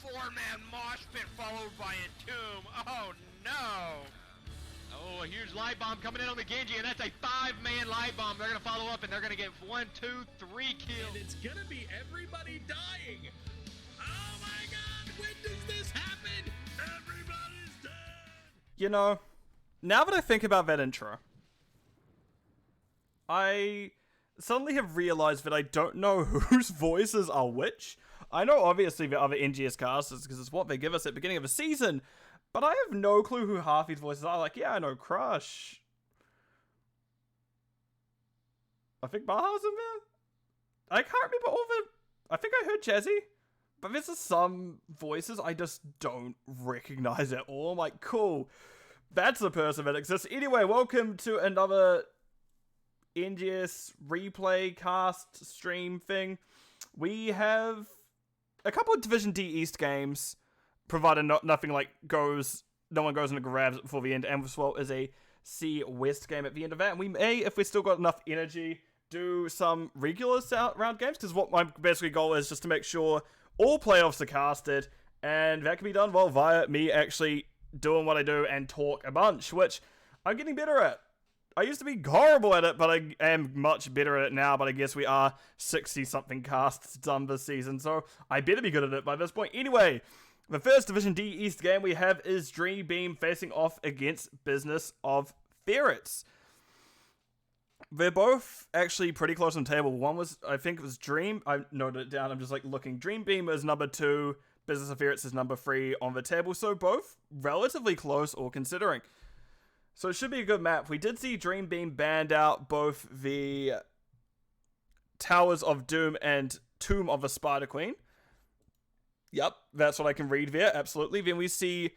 four-man mosh pit followed by a tomb. Oh no! Oh, a huge light bomb coming in on the Genji, and that's a 5-man light bomb. They're gonna follow up, and they're gonna get 1, 2, 3 kills. And it's gonna be everybody dying. Oh my God! When does this happen? Everybody's dead. You know, now that I think about that intro, I suddenly have realized that I don't know whose voices are which. I know obviously the other NGS casters because it's what they give us at the beginning of a season, but I have no clue who half these voices are. Like, yeah, I know Crush. I think Baha's in there. I can't remember all the... I think I heard Jazzy, but there's just some voices I just don't recognize at all. I'm like, cool. That's the person that exists. Anyway, welcome to another NGS replay cast stream thing. We have a couple of Division D East games, provided nothing like no one goes and grabs it before the end, and as well as a C West game at the end of that. And we may, if we've still got enough energy, do some regular round games, because what my basically goal is just to make sure all playoffs are casted, and that can be done well via me actually doing what I do and talk a bunch, which I'm getting better at. I used to be horrible at it, but I am much better at it now, but I guess we are 60-something casts done this season, so I better be good at it by this point. Anyway, the first Division D East game we have is Dream Beam facing off against Business of Ferrets. They're both actually pretty close on the table. One was, I think it was Dream, I noted it down, I'm just like looking. Dream Beam is number 2, Business of Ferrets is number 3 on the table, so both relatively close, all considering. So it should be a good map. We did see Dream Beam banned out both the Towers of Doom and Tomb of the Spider Queen. Yep, that's what I can read there, absolutely. Then we see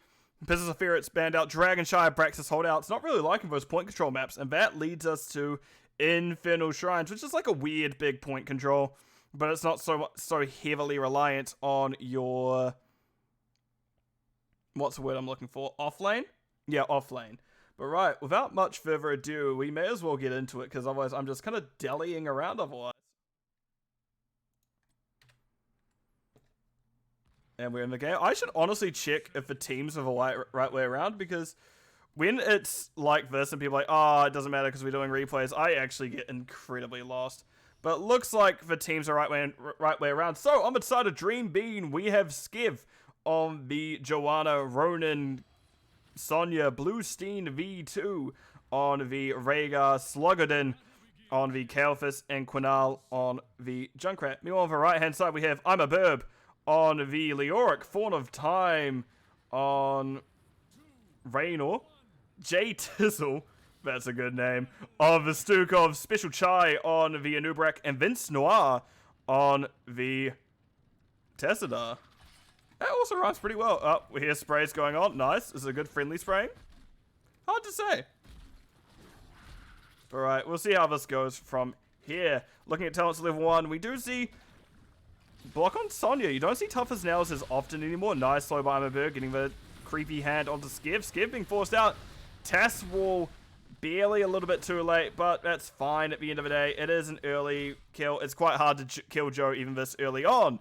Business of Ferrets banned out Dragonshire, Braxis Holdouts. Not really liking those point control maps, and that leads us to Infernal Shrines, which is like a weird big point control, but it's not so heavily reliant on your... What's the word I'm looking for? Offlane? Yeah, offlane. But right, without much further ado, we may as well get into it, because otherwise I'm just kind of dallying around otherwise. And we're in the game. I should honestly check if the teams are the right way around, because when it's like this and people are like, oh, it doesn't matter because we're doing replays, I actually get incredibly lost. But it looks like the teams are right way around. So, on the side of Dream Bean, we have Skev on the Joanna, Ronan, Sonya, Bluestein V2 on the Rhaegar, Sluggerden on the Kalphus, and Quinal on the Junkrat. Meanwhile, on the right hand side, we have I'm a Burb on the Leoric, Fawn of Time on Raynor, J Tizzle, that's a good name, of the Stukov, Special Chai on the Anubrak, and Vince Noir on the Tessadar. That also rhymes pretty well. Oh, we hear sprays going on. Nice. This is a good friendly spraying. Hard to say. Alright, we'll see how this goes from here. Looking at talents level 1, we do see block on Sonya. You don't see Tough as Nails as often anymore. Nice slow by Amberberg, getting the creepy hand onto Skev. Skev being forced out. Tass Wall barely a little bit too late, but that's fine at the end of the day. It is an early kill. It's quite hard to kill Joe even this early on.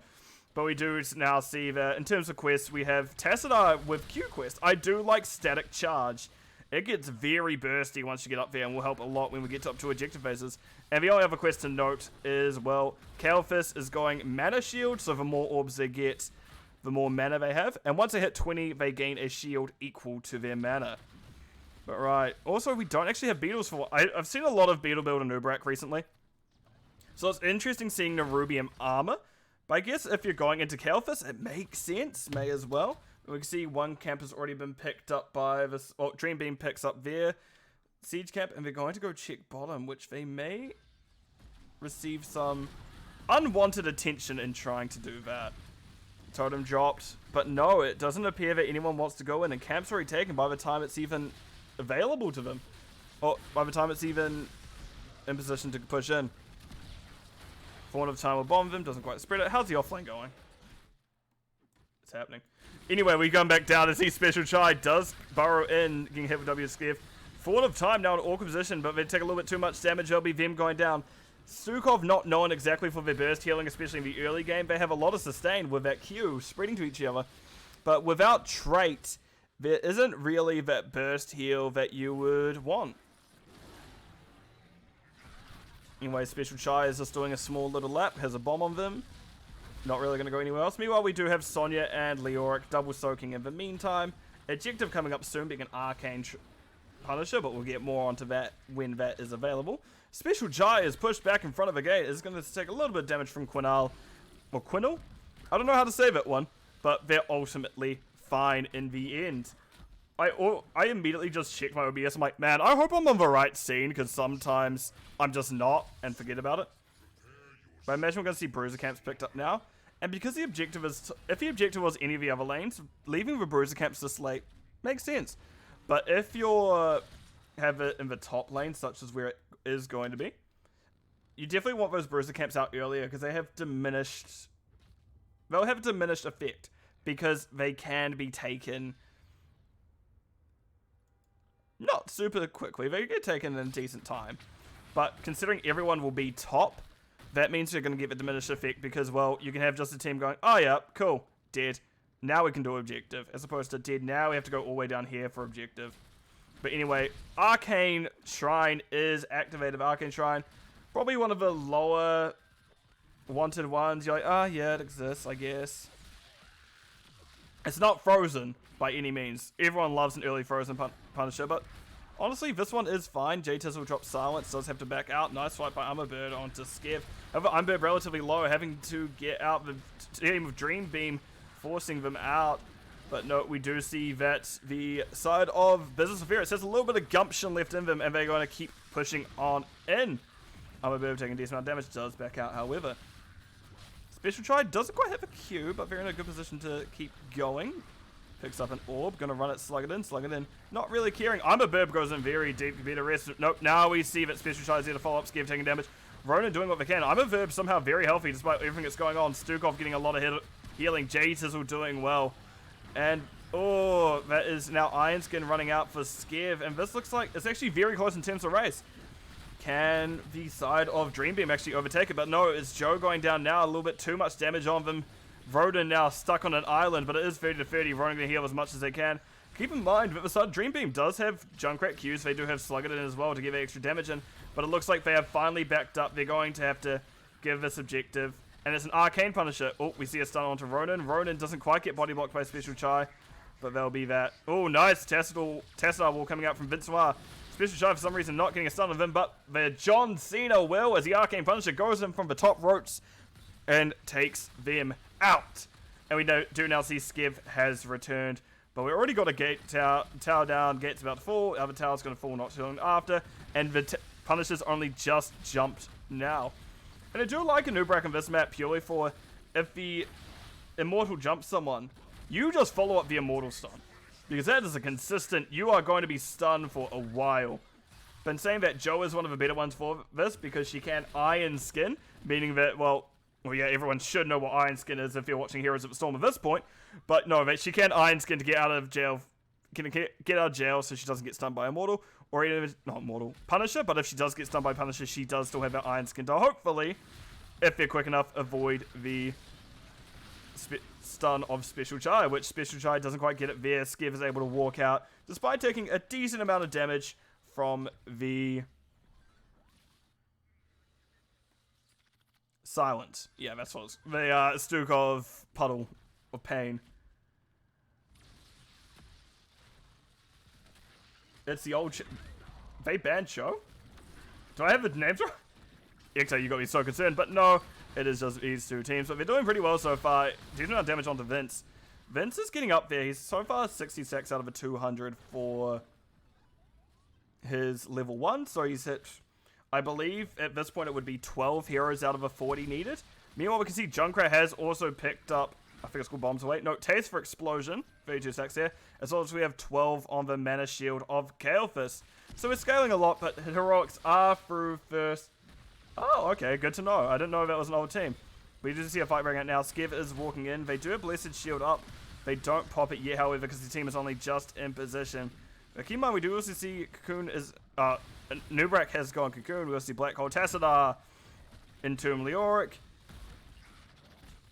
But we do now see that in terms of quests, we have Tassadar with Q quest. I do like Static Charge. It gets very bursty once you get up there and will help a lot when we get up to ejective phases. And the only other quest to note is, well, Kalphus is going Mana Shield, so the more orbs they get, the more mana they have. And once they hit 20, they gain a shield equal to their mana. But right, also we don't actually have Beetles for... I've seen a lot of Beetle build in Ubrak recently. So it's interesting seeing the Rubium armor. But I guess if you're going into Kalphus, it makes sense, may as well. We can see one camp has already been picked up by this... Oh, Dream Beam picks up their siege camp, and they're going to go check bottom, which they may receive some unwanted attention in trying to do that. Totem dropped, but no, it doesn't appear that anyone wants to go in, and camp's already taken by the time it's even available to them. Or by the time it's even in position to push in. Fawn of Time will bomb them, doesn't quite spread it. How's the offlane going? It's happening. Anyway, we come back down to see Special Chai does burrow in, getting hit with W Skev. Fawn of Time now in awkward position, but they take a little bit too much damage. There'll be them going down. Stukov not known exactly for their burst healing, especially in the early game. They have a lot of sustain with that Q spreading to each other. But without trait, there isn't really that burst heal that you would want. Anyway, Special Chai is just doing a small little lap, has a bomb on them. Not really going to go anywhere else. Meanwhile, we do have Sonya and Leoric double soaking in the meantime. Objective coming up soon, being an Arcane Punisher, but we'll get more onto that when that is available. Special Chai is pushed back in front of the gate. It's going to take a little bit of damage from Quinal. Or Quinal? I don't know how to say that one, but they're ultimately fine in the end. I immediately just checked my OBS. I'm like, man, I hope I'm on the right scene, because sometimes I'm just not and forget about it. But I imagine we're going to see Bruiser Camps picked up now. And because the objective is, if the objective was any of the other lanes, leaving the Bruiser Camps this late makes sense. But if you have it in the top lane, such as where it is going to be, you definitely want those Bruiser Camps out earlier, because they have diminished, they'll have a diminished effect, because they can be taken not super quickly. They get taken in a decent time. But considering everyone will be top, that means you're going to get the diminished effect because, well, you can have just a team going, oh yeah, cool, dead. Now we can do objective. As opposed to dead, now we have to go all the way down here for objective. But anyway, Arcane Shrine is activated. Arcane Shrine, probably one of the lower wanted ones. You're like, ah, yeah, it exists, I guess. It's not frozen by any means. Everyone loves an early frozen Punisher, but honestly, this one is fine. J-Tiz will drop Silence, does have to back out. Nice fight by Armorbird onto Skev. However, Armorbird relatively low, having to get out the team of Dream Beam, forcing them out. But no, we do see that the side of Business of Ferrets has a little bit of gumption left in them, and they're going to keep pushing on in. Armorbird taking a decent amount of damage, does back out, however. Special Try doesn't quite hit the Q, but they're in a good position to keep going. Picks up an orb, gonna run it, slug it in. Not really caring. Armorbird goes in very deep, beat a rest. Nope, now we see that Special Try is here to follow up, Skev taking damage. Ronan doing what they can. Armorbird somehow very healthy despite everything that's going on. Stukov getting a lot of healing. J-Tizzle doing well. And, oh, that is now Iron Skin running out for Skev. And this looks like it's actually very close in terms of race. Can the side of Dream Beam actually overtake it? But no, it's Joe going down now. A little bit too much damage on them. Ronan now stuck on an island, but it is 30 to 30. Ronan going to heal as much as they can. Keep in mind that the side Dream Beam does have Junkrat Qs. They do have Slug It in as well to give extra damage in. But it looks like they have finally backed up. They're going to have to give this objective. And it's an Arcane Punisher. Oh, we see a stun onto Ronan. Ronan doesn't quite get body blocked by Special Chai. But that'll be that. Oh, nice. Tesla wall coming out from Vinsoir. Special Chai for some reason not getting a stun on them. But the John Cena will, as the Arcane Punisher goes in from the top ropes and takes them out. And we do now see Skev has returned. But we already got a gate tower down. Gate's about to fall. The other tower's going to fall not too long after. And the Punisher's only just jumped now. And I do like a Nubrak in this map purely for if the Immortal jumps someone, you just follow up the Immortal stun. Because that is a consistent, you are going to be stunned for a while. Been saying that Joe is one of the better ones for this because she can Iron Skin. Meaning that, well yeah, everyone should know what Iron Skin is if you're watching Heroes of the Storm at this point. But no, that she can Iron Skin to get out of jail. Get out of jail so she doesn't get stunned by Immortal. Or even, not Immortal, Punisher. But if she does get stunned by Punisher, she does still have that Iron Skin to hopefully, if they're quick enough, avoid the stun of Special Chai. Which Special Chai doesn't quite get it there. Skev is able to walk out despite taking a decent amount of damage from the Silent. Yeah, that's what it's. The Stukov Puddle of Pain. It's the old. They banned Show? Do I have the names right? XA, you got me so concerned, but no, it is just these two teams. But they're doing pretty well so far. Decent amount of damage onto Vince. Vince is getting up there. He's so far 66 out of a 200 for his level 1. So he's hit, I believe, at this point it would be 12 heroes out of a 40 needed. Meanwhile, we can see Junkrat has also picked up, I think it's called Bombs Away. No, Taste for Explosion. 32 stacks there. As well as we have 12 on the Mana Shield of Kael'thas. So we're scaling a lot, but Heroics are through first. Oh, okay, good to know. I didn't know that was an old team. We do see a fight breaking out now. Skev is walking in. They do have Blessed Shield up. They don't pop it yet, however, because the team is only just in position. But keep in mind, we do also see Cocoon is... Nubrak has gone Cocoon. We also see Black Hole Tassadar Entomb Leoric.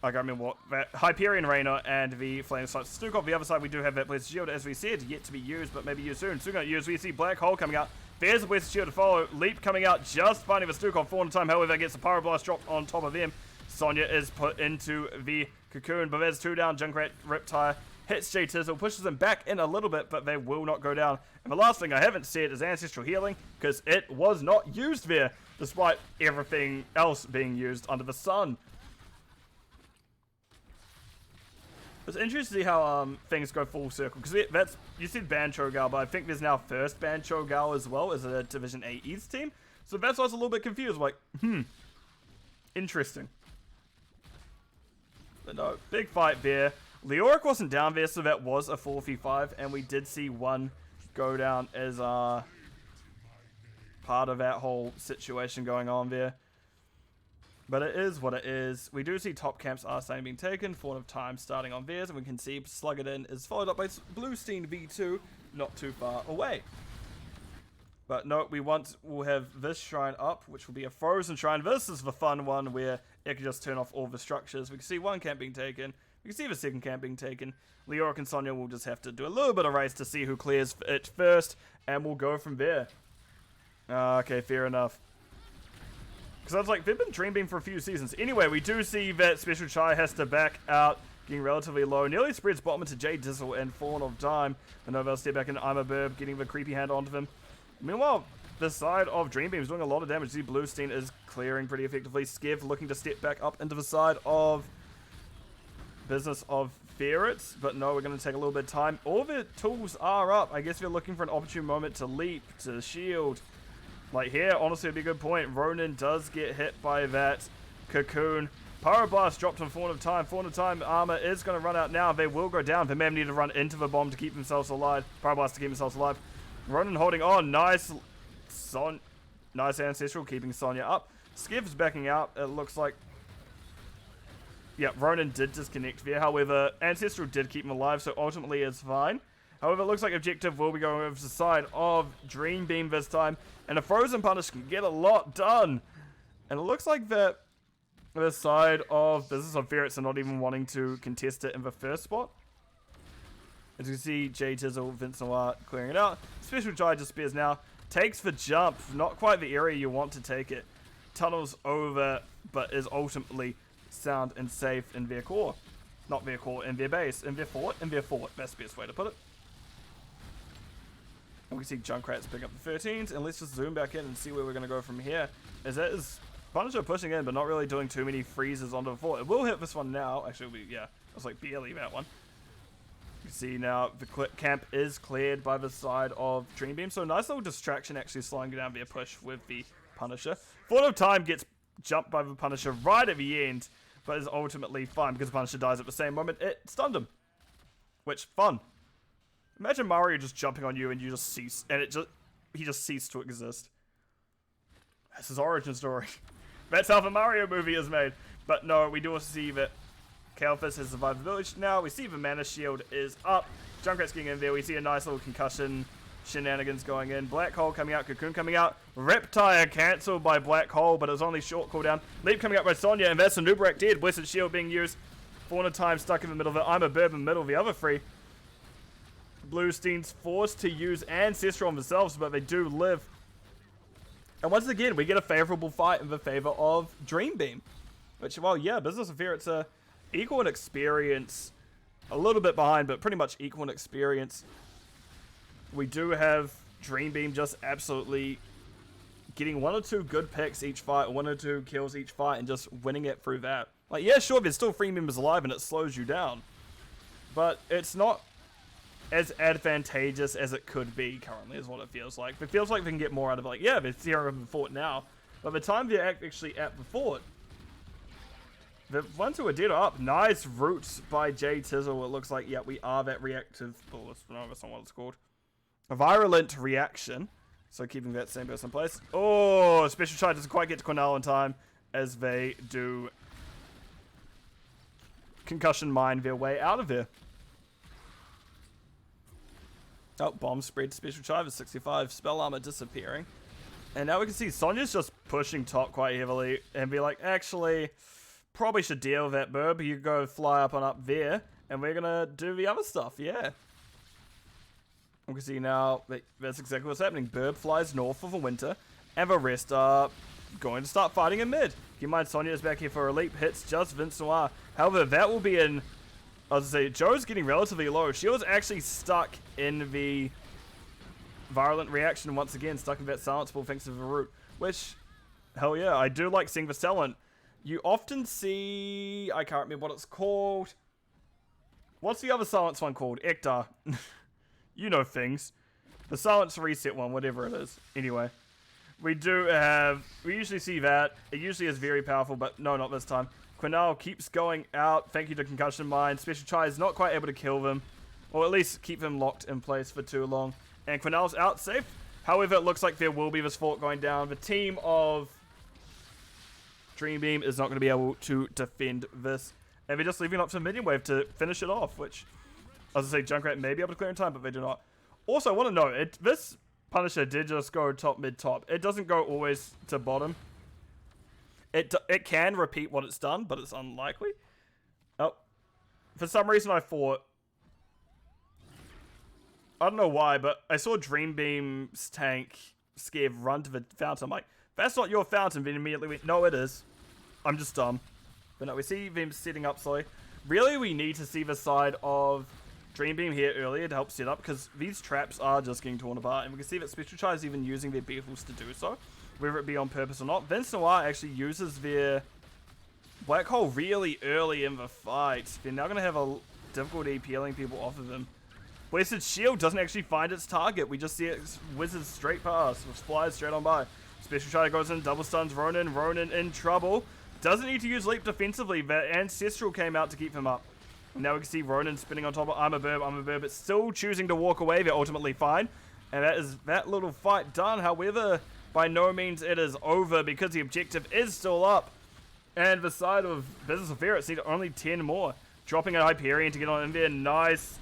I can't remember what. Hyperion Rainer and the Flame Slice Stukov. The other side, we do have that Blessed Shield, as we said, yet to be used, but maybe used soon. Soon going to use. We see Black Hole coming out. There's a Blessed Shield to follow. Leap coming out, just finding the Stukov 4 in time. However, gets the Pyroblast dropped on top of them. Sonya is put into the Cocoon, but there's 2 down. Junkrat Riptire hits J Tizzle, pushes them back in a little bit, but they will not go down. And the last thing I haven't said is Ancestral Healing, because it was not used there, despite everything else being used under the sun. It's interesting to see how things go full circle, because that's, you said Ban Cho'Gao, but I think there's now first Ban Cho'Gao as well as a Division 8 East team. So that's why I was a little bit confused, like, interesting. But no, big fight there. Leoric wasn't down there, so that was a 4v5, and we did see one go down as part of that whole situation going on there. But it is what it is. We do see top camps are starting being taken, Thorn of Time starting on theirs, and we can see Slug It In is followed up by Bluestein V2, not too far away. But no, we'll have this shrine up, which will be a frozen shrine. This is the fun one where it can just turn off all the structures. We can see one camp being taken. We can see the second camp being taken. Leoric and Sonya will just have to do a little bit of race to see who clears it first, and we'll go from there. Okay, fair enough. Because I was like, they've been Dream Beam for a few seasons. Anyway, we do see that Special Chai has to back out, getting relatively low. Nearly spreads bottom into J Dizzle and Thorn of Time. And Novell step back in I'm a Burb, getting the creepy hand onto him. Meanwhile, the side of Dream Beam is doing a lot of damage. See, Bluestein is clearing pretty effectively. Skev looking to step back up into the side of business of Ferrets. But no, we're going to take a little bit of time. All the tools are up. I guess we're looking for an opportune moment to leap, to shield. Like here, honestly, it'd be a good point. Ronan does get hit by that Cocoon. Pyroblast dropped on Thorn of Time. Thorn of Time armor is going to run out now. They will go down. They may need to run into the bomb to keep themselves alive. Pyroblast to keep themselves alive. Ronan holding on. Nice. Nice Ancestral keeping Sonya up. Skiv's backing out. It looks like... Yeah, Ronan did disconnect there. However, Ancestral did keep him alive, so ultimately it's fine. However, it looks like Objective will be going over to the side of Dream Beam this time. And a Frozen Punish can get a lot done. And it looks like that the side of Business of Ferrets are not even wanting to contest it in the first spot. As you can see, J Tizzle, Vince Noir clearing it out. Special Chai just spears now. Takes the jump. Not quite the area you want to take it. Tunnels over, but is ultimately sound and safe in their core. Not their core, in their base. In their fort. In their fort. That's the best way to put it. And we can see Junkrats pick up the 13s, and let's just zoom back in and see where we're going to go from here. As that is Punisher pushing in, but not really doing too many freezes onto the fort. It will hit this one now. Actually, yeah, it was like barely that one. You see now the camp is cleared by the side of Dream Beam, so nice little distraction actually slowing down their push with the Punisher. Thorn of Time gets jumped by the Punisher right at the end, but is ultimately fine because the Punisher dies at the same moment. It stunned him, which fun. Imagine Mario just jumping on you and you just cease, and he just ceased to exist. That's his origin story. That's how the Mario movie is made. But no, we do also see that Kael'thas has survived the village. Now we see the mana shield is up. Junkrat's getting in there. We see a nice little concussion shenanigans going in. Black Hole coming out, Cocoon coming out. Reptire cancelled by Black Hole, but it was only short cooldown. Leap coming out by Sonya, and that's a Nubarak dead. Blessed Shield being used. Fauna Time stuck in the middle of it. I'm a Burb in the middle of the other three. Bluestein's forced to use Ancestral on themselves, but they do live. And once again, we get a favorable fight in the favor of Dream Beam. Which, well, yeah, Business of Ferrets are equal in experience. A little bit behind, but pretty much equal in experience. We do have Dream Beam just absolutely getting 1 or 2 good picks each fight, 1 or 2 kills each fight, and just winning it through that. Like, yeah, sure, there's still 3 members alive and it slows you down. But it's not as advantageous as it could be currently, is what it feels like. It feels like they can get more out of it. Like, yeah, they're here in the fort now. By the time they're actually at the fort, the ones who are dead are up. Nice roots by J Tizzle. It looks like, yeah, we are that reactive. Oh, that's not what it's called. A virulent reaction. So keeping that same person in place. Oh, Special Chai doesn't quite get to Cornell in time as they do concussion mine their way out of there. Oh, bomb spread to Special Chai with 65 spell armor disappearing. And now we can see Sonya's just pushing top quite heavily and be like, actually, probably should deal with that, Burb. You go fly up on up there, and we're gonna do the other stuff, yeah. We can see now that's exactly what's happening. Burb flies north for the winter, and the rest are going to start fighting in mid. Keep in mind, Sonya is back here for a leap, hits just Vince Noir. However, that will be in, I was gonna say, Joe's getting relatively low. She was actually stuck in the violent reaction once again, stuck in that silence ball thanks to the root, which, hell yeah, I do like seeing this talent. You often see, I can't remember what it's called. What's the other silence one called? Ektar. You know things. The silence reset one, whatever it is. Anyway, we usually see that. It usually is very powerful, but no, not this time. Quinal keeps going out. Thank you to Concussion Mine. Special Try is not quite able to kill them, or at least keep them locked in place for too long. And Quinal's out safe. However, it looks like there will be this fort going down. The team of Dream Beam is not going to be able to defend this. And they're just leaving it up to Minion Wave to finish it off, which, I was going to say, Junkrat may be able to clear in time, but they do not. Also, I want to note, this Punisher did just go top, mid, top. It doesn't go always to bottom. It can repeat what it's done, but it's unlikely. Oh, for some reason I thought, I don't know why, but I saw Dream Beam's tank Scav run to the fountain. I'm like, that's not your fountain. Then immediately went, no, it is. I'm just dumb. But no, we see them setting up slowly. Really, we need to see the side of Dream Beam here earlier to help set up, because these traps are just getting torn apart. And we can see that Special Try is even using their beetles to do so, whether it be on purpose or not. Vince Noir actually uses their Black Hole really early in the fight. They're now going to have a difficulty peeling people off of him. Blessed Shield doesn't actually find its target. We just see it whizzes straight past, which flies straight on by. Special Try goes in, double stuns Ronin. Ronin in trouble. Doesn't need to use Leap defensively. The Ancestral came out to keep him up. And now we can see Ronin spinning on top of Armor Burb, but still choosing to walk away. They're ultimately fine. And that is that little fight done. However, by no means it is over, because the objective is still up. And the side of Business of Ferrets need only 10 more. Dropping a Hyperion to get on in there. Nice.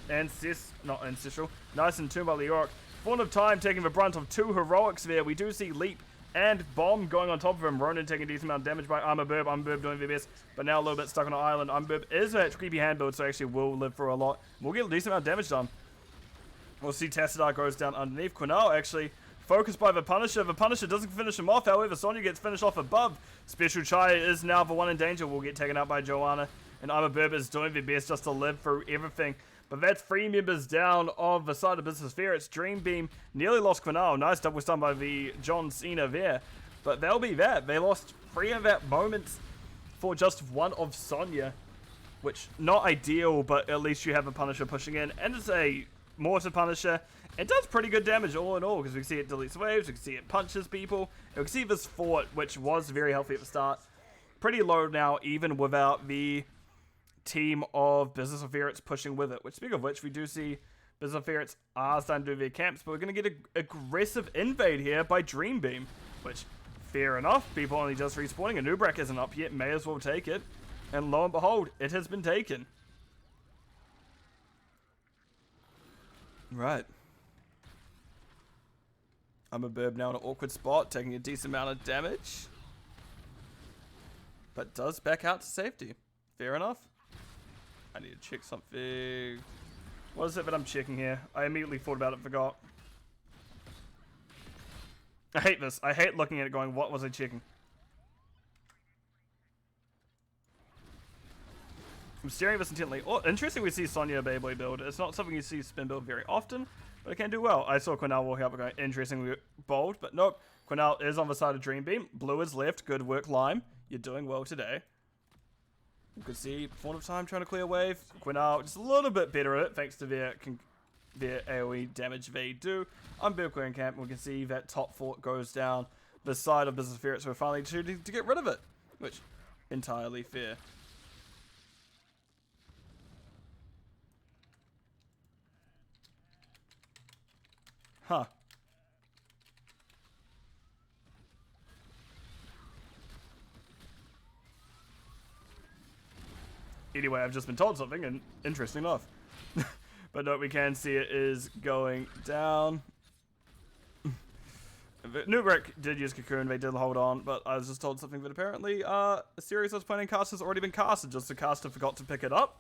Not Ancestral. Nice and Tomb by Leoric. Fawn of Time taking the brunt of 2 heroics there. We do see Leap and Bomb going on top of him. Ronin taking a decent amount of damage by Armor Burb. Armor Burb doing their best, but now a little bit stuck on an island. Armor Burb is a creepy hand build, so actually will live for a lot. We'll get a decent amount of damage done. We'll see Tassadar goes down underneath. Quinal actually focused by the Punisher. The Punisher doesn't finish him off. However, Sonya gets finished off above. Special Try is now the one in danger. Will get taken out by Joanna. And Armor Burb is doing their best just to live through everything. But that's 3 members down of the side of Business Ferrets. Dream Beam nearly lost Quinal. Nice double stun by the John Cena there. But they'll be that. They lost 3 of that moments for just 1 of Sonya. Which, not ideal, but at least you have a Punisher pushing in. And it's a Mortar Punisher. It does pretty good damage all in all, because we can see it deletes waves, we can see it punches people. And we can see this fort, which was very healthy at the start, pretty low now, even without the team of Business of Ferrets pushing with it. Which, speaking of which, we do see Business of Ferrets are starting to do their camps, but we're going to get an aggressive invade here by Dream Beam, which, fair enough, people only just respawning. A Nubrak isn't up yet, may as well take it. And lo and behold, it has been taken. Right. I'm a Burb now in an awkward spot, taking a decent amount of damage. But does back out to safety. Fair enough. I need to check something. What is it that I'm checking here? I immediately thought about it and forgot. I hate this. I hate looking at it going, what was I checking? I'm staring at this intently. Oh, interesting we see Sonya Beyblade build. It's not something you see spin build very often, but it can do well. I saw Quinal walk up going, interestingly bold, but nope. Quinal is on the side of Dream Beam. Blue is left. Good work, Lime. You're doing well today. You can see Fawn of Time trying to clear wave. Quinal just a little bit better at it, thanks to their AoE damage they do. I'm Burb clearing camp, and we can see that top fort goes down the side of Business Ferrets. We're finally choosing to get rid of it, which entirely fair. Huh. Anyway, I've just been told something, and interesting enough. But no, we can see it is going down. Nubrik did use Cocoon, they did hold on, but I was just told something that apparently a series I was planning cast has already been casted, just the caster forgot to pick it up.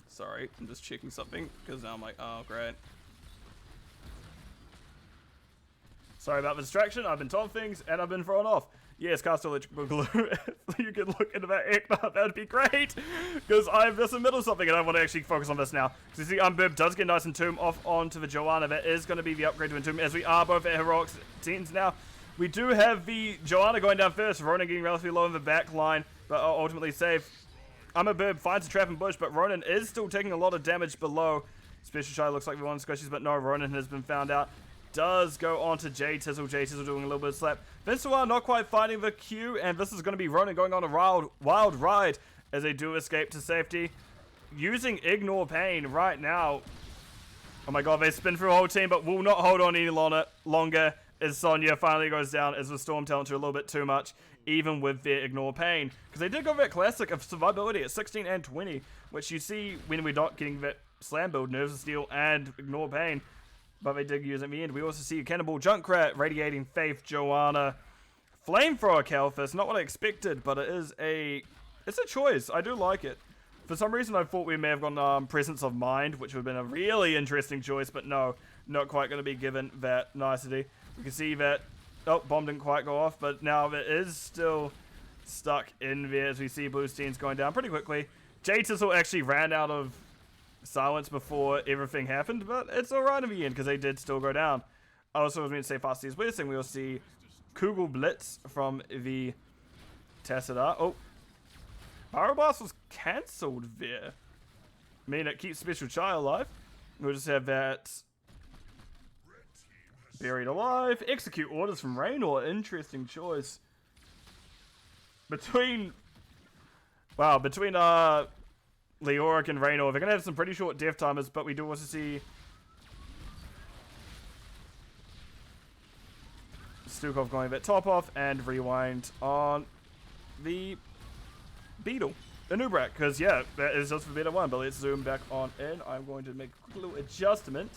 Sorry, I'm just checking something, because now I'm like, oh, great. Sorry about the distraction, I've been told things, and I've been thrown off. Yes, cast electrical glue. If you could look into that Eknar, that would be great! Because I'm just in the middle of something, and I want to actually focus on this now. So you see, Unburb does get nice Entomb off onto the Joanna. That is going to be the upgrade to Entomb, as we are both at Heroic 10s now. We do have the Joanna going down first, Ronan getting relatively low in the back line, but ultimately safe. Burb finds a trap in bush, but Ronan is still taking a lot of damage below. Special Shy looks like we want squishies, but no, Ronan has been found out. Does go on to J-Tizzle. J-Tizzle doing a little bit of slap. Vincewar not quite finding the Q, and this is going to be Ronan going on a wild ride as they do escape to safety. Using Ignore Pain right now. Oh my god, they spin through a whole team, but will not hold on any longer as Sonya finally goes down as the Storm Talent to a little bit too much, even with their Ignore Pain. Because they did go for that classic of survivability at 16 and 20, which you see when we're not getting that slam build, Nerves of Steel and Ignore Pain. But they did use it in the end. We also see Cannibal Junkrat, Radiating Faith, Joanna, Flamethrower Calphus. Not what I expected, but it's a choice. I do like it. For some reason, I thought we may have gone Presence of Mind, which would have been a really interesting choice, but no, not quite going to be given that nicety. You can see that, oh, bomb didn't quite go off, but now it is still stuck in there as we see Blue Steen's going down pretty quickly. J-Tizzle actually ran out of silence before everything happened, but it's alright in the end because they did still go down. I also was meant to say Fast as West, and we'll see Kugel Blitz from the Tassadar. Oh, Pyroblast was cancelled there. I mean, it keeps Special Chai alive. We'll just have that buried alive. Execute orders from Raynor. Interesting choice. Between Leoric and Raynor, they're going to have some pretty short death timers, but we do also see Stukov going a bit top off and rewind on the Beetle. The Nubrak, because yeah, that is just the better one, but let's zoom back on in. I'm going to make a little adjustment.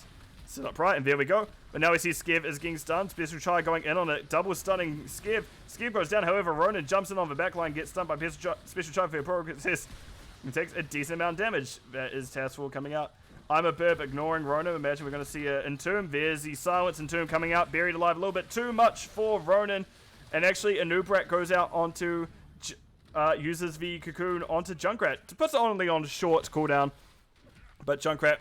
Sit up right, and there we go. But now we see Skev is getting stunned. Special Chai going in on it, double stunning Skev. Skev goes down, however, Ronan jumps in on the backline, gets stunned by Special Chai for a pro success. He takes a decent amount of damage. That is Taskful coming out. I'm a Burb ignoring Ronan. Imagine we're going to see an Entomb. There's the Silence Entomb coming out, buried alive. A little bit too much for Ronan. And actually, Anubrak goes out onto, uses the Cocoon onto Junkrat. Puts it only on short cooldown. But Junkrat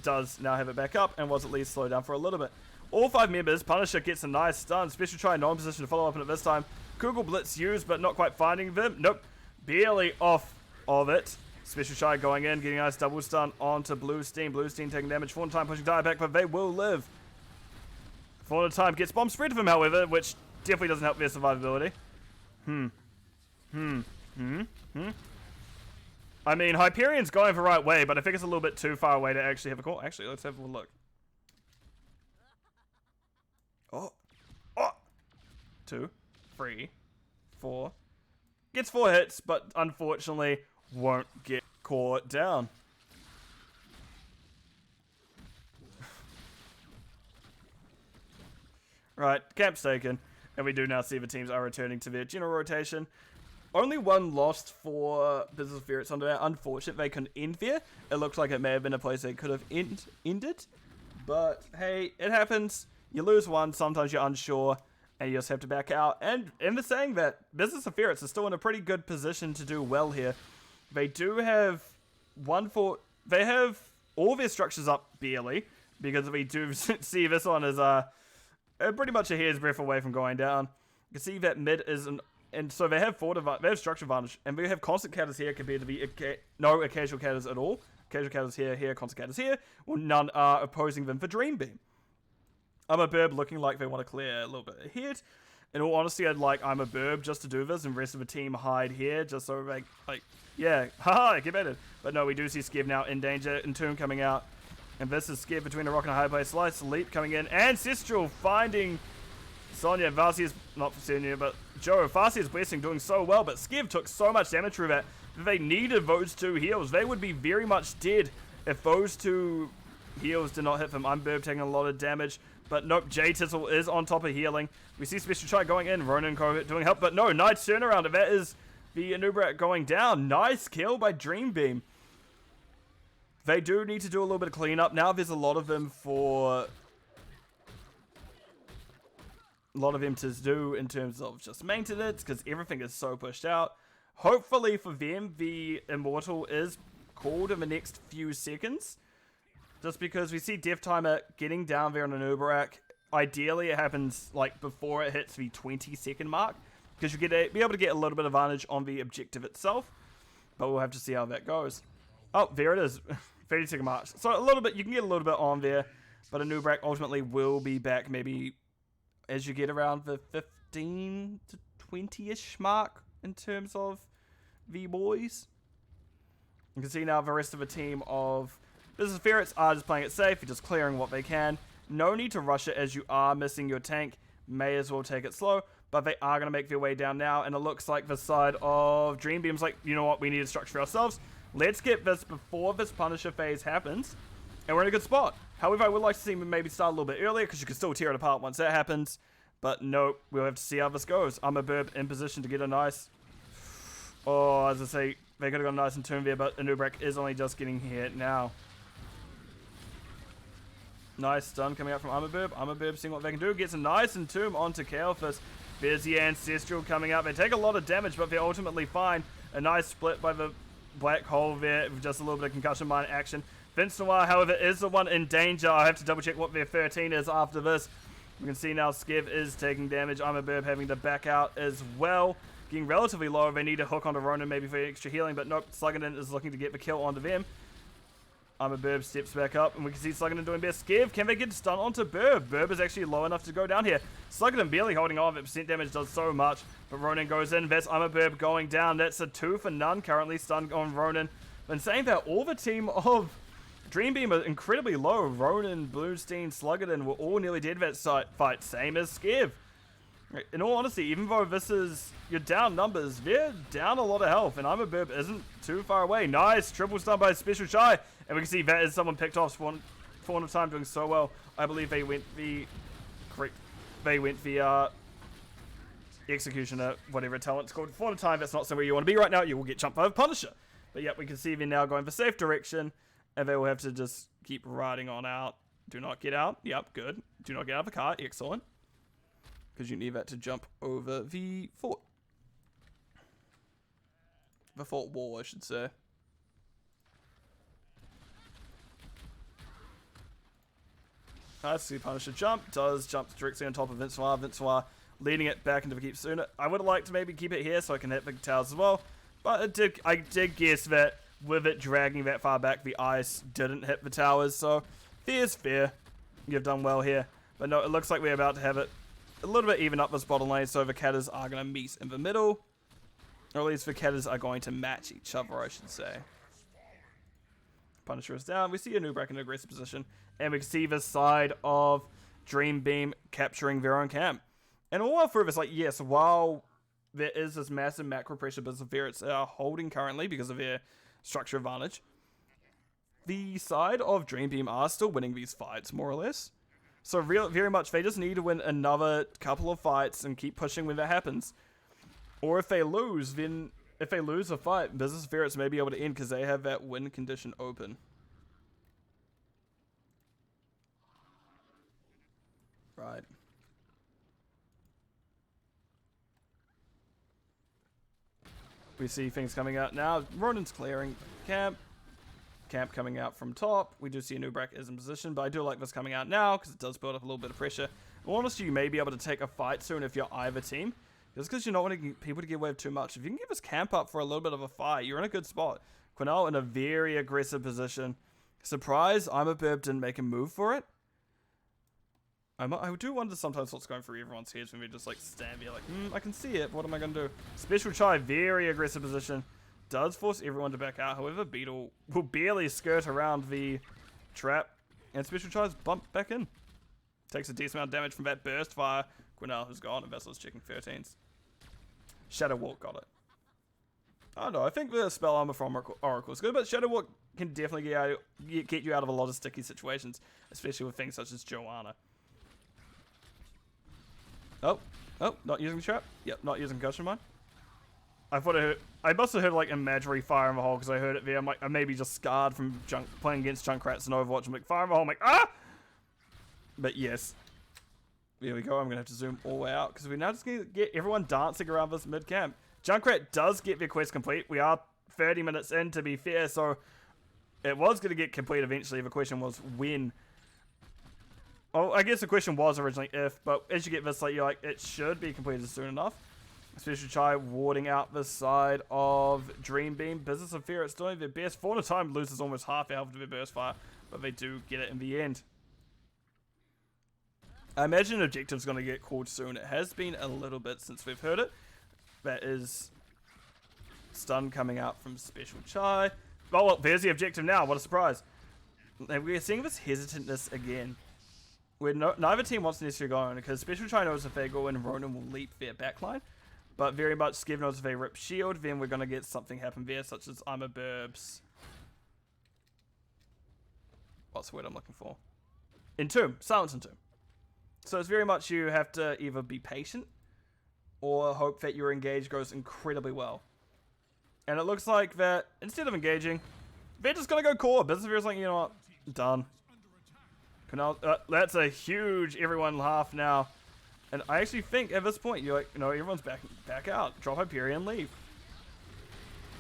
does now have it back up and was at least slowed down for a little bit. All 5 members. Punisher gets a nice stun. Special Try not in position to follow up on it this time. Kugel Blitz used, but not quite finding them. Nope. Barely off of it. Special Shy going in, getting a nice double stun onto Blue Steen. Blue Steen taking damage. Fauna Time pushing Dire back, but they will live. Fauna Time gets bomb spread of him, however, which definitely doesn't help their survivability. I mean, Hyperion's going the right way, but I think it's a little bit too far away to actually have a call. Actually, let's have a look. Oh. 2, 3, 4. Gets 4 hits, but unfortunately won't get caught down. Right, camp's taken, and we do now see the teams are returning to their general rotation. Only one lost for Business of Ferrets under there. Unfortunate they couldn't end there. It looks like it may have been a place they could have ended. But hey, it happens. You lose one, sometimes you're unsure, and you just have to back out. And in the saying that, Business of Ferrets is still in a pretty good position to do well here. They do have they have all their structures up barely, because we do see this one as pretty much a hair's breadth away from going down. You can see that mid is and so they have structure advantage, and we have constant counters here compared to the no occasional counters at all. Occasional counters here, constant counters here. Well, none are opposing them for Dream Beam. I'm a Burb looking like they want to clear a little bit ahead. In all honesty, I'd like I'm a Burb just to do this, and the rest of the team hide here, just so like yeah, haha, get better. But no, we do see Skev now in danger. Entomb coming out, and this is Skev between a rock and a high place. Slice Leap coming in, Ancestral finding Sonya, Vasi is not for Sonya, but Joe, Vasi is blessing, doing so well, but Skiv took so much damage through that they needed those 2 heals. They would be very much dead if those 2 heals did not hit them. I'm Burb taking a lot of damage, but nope, J Tittle is on top of healing. We see Special Try going in, Ronan doing help, but no, nice turnaround, and that is the Anubrak going down. Nice kill by Dream Beam. They do need to do a little bit of cleanup. Now there's a lot of them to do in terms of just maintenance, because everything is so pushed out. Hopefully for them, the Immortal is called in the next few seconds. Just because we see Death Timer getting down there on an Uberak. Ideally, it happens like before it hits the 20-second mark, because you be able to get a little bit of advantage on the objective itself. But we'll have to see how that goes. Oh, there it is. 30-second mark. So a little bit, you can get a little bit on there, but a Uberak ultimately will be back maybe as you get around the 15 to 20-ish mark in terms of the boys. You can see now the rest of the team of Business Ferrets are just playing it safe. You're just clearing what they can. No need to rush it as you are missing your tank. May as well take it slow, but they are going to make their way down now, and it looks like the side of Dream Beam's like, you know what, we need to structure ourselves. Let's get this before this Punisher phase happens, and we're in a good spot. However, I would like to see them maybe start a little bit earlier, because you can still tear it apart once that happens. But nope, we'll have to see how this goes. I'm a Burb in position to get a nice... Oh, as I say, they could have got a nice turn there, but Anubrak is only just getting hit now. Nice stun coming out from Armor Burb seeing what they can do. Gets a nice entomb onto Kael'thas. There's the Ancestral coming out. They take a lot of damage, but they're ultimately fine. A nice split by the Black Hole there with just a little bit of concussion mine action. Vince Noir, however, is the one in danger. I have to double check what their 13 is after this. We can see now Skiv is taking damage. Armor Burb having to back out as well. Getting relatively low. They need to hook onto Ronan maybe for extra healing, but nope. Sluggernon is looking to get the kill onto them. Armor Burb steps back up, and we can see Sluggernon doing best. Skiv, can they get stun onto Burb? Burb is actually low enough to go down here. Sluggernon barely holding on, but percent damage does so much. But Ronan goes in. That's Armor Burb going down. That's a 2 for none currently. Stun on Ronan. And saying that, all the team of Dream Beam are incredibly low. Ronan, Bluestein, Sluggernon were all nearly dead that fight. Same as Skiv. In all honesty, even though this is your down numbers, they're down a lot of health, and Armor Burb isn't too far away. Nice triple stun by Special Shy, and we can see that is someone picked off. Spawn of Time doing so well. I believe they went the Executioner, whatever talent's called. Spawn of Time, that's not somewhere you want to be right now. You will get jumped by the Punisher. But yep, we can see they're now going the safe direction, and they will have to just keep riding on out. Do not get out. Yep, good. Do not get out of the car. Excellent. Because you need that to jump over the fort. The fort wall, I should say. I see Punisher jump. Does jump directly on top of Vince Noir. Vince Noir leading it back into the keep sooner. I would like to maybe keep it here so I can hit big towers as well. But I did guess that with it dragging that far back, the ice didn't hit the towers. So fair's fair. You've done well here. But no, it looks like we're about to have it a little bit even up this bottom lane, so the Catters are going to meet in the middle. Or at least the Catters are going to match each other, I should say. Punisher is down. We see Anubrak in an aggressive position. And we can see the side of Dream Beam capturing their own camp. And all through this, like, yes, while there is this massive macro pressure Business Ferrets are holding currently because of their structure advantage, the side of Dream Beam are still winning these fights, more or less. So very much, they just need to win another couple of fights and keep pushing when that happens. Or if they lose, then if they lose a fight, Business Ferrets may be able to end because they have that win condition open. Right. We see things coming out now. Ronan's clearing camp. Camp coming out from top. We do see Anubrak is in position, but I do like this coming out now because it does build up a little bit of pressure. Honestly, you may be able to take a fight soon if you're either team. Just because you're not wanting people to get away with too much. If you can give this camp up for a little bit of a fight, you're in a good spot. Quinel in a very aggressive position. Surprise, Armor Burb didn't make a move for it. I do wonder sometimes what's going through everyone's heads when we just like stand here like, I can see it, what am I going to do? Special Chai, very aggressive position. Does force everyone to back out. However, Beetle will barely skirt around the trap. And Special Chai's bumped back in. Takes a decent amount of damage from that burst fire. Quinel has gone, and Vessel's checking 13s. Shadow Walk got it. I don't know, I think the spell armor from Oracle is good, but Shadow Walk can definitely get you out of a lot of sticky situations, especially with things such as Joanna. Oh, not using the trap? Yep, not using Concussion Mine. I thought I must have heard like imaginary fire in the hole because I heard it there. I'm like, I may be just scarred from playing against Junkrats and Overwatch. I'm like, fire in the hole. I'm like, ah! But yes. There we go. I'm going to have to zoom all the way out because we're now just going to get everyone dancing around this mid-camp. Junkrat does get their quest complete. We are 30 minutes in, to be fair, so it was going to get complete eventually. The question was when. Well, I guess the question was originally if, but as you get this, like, you're like, it should be completed soon enough. Especially Chai warding out the side of Dream Beam. Business of Ferrets doing their best. Fauna Time loses almost half their health to their burst fire, but they do get it in the end. I imagine objective's going to get called soon. It has been a little bit since we've heard it. That is stun coming out from Special Chai. Oh, well, there's the objective now. What a surprise. And we're seeing this hesitantness again. Where neither team wants to necessarily go on, because Special Chai knows if they go in, Ronan will leap their backline. But very much Skev knows if they rip shield, then we're going to get something happen there, such as Armor Burbs. What's the word I'm looking for? Entomb. Silence Entomb. So it's very much you have to either be patient or hope that your engage goes incredibly well. And it looks like that instead of engaging, they're just going to go core. Business feels like, you know what? Done. That's a huge everyone laugh now. And I actually think at this point, you're like, you know, everyone's back out. Drop Hyperion, leave.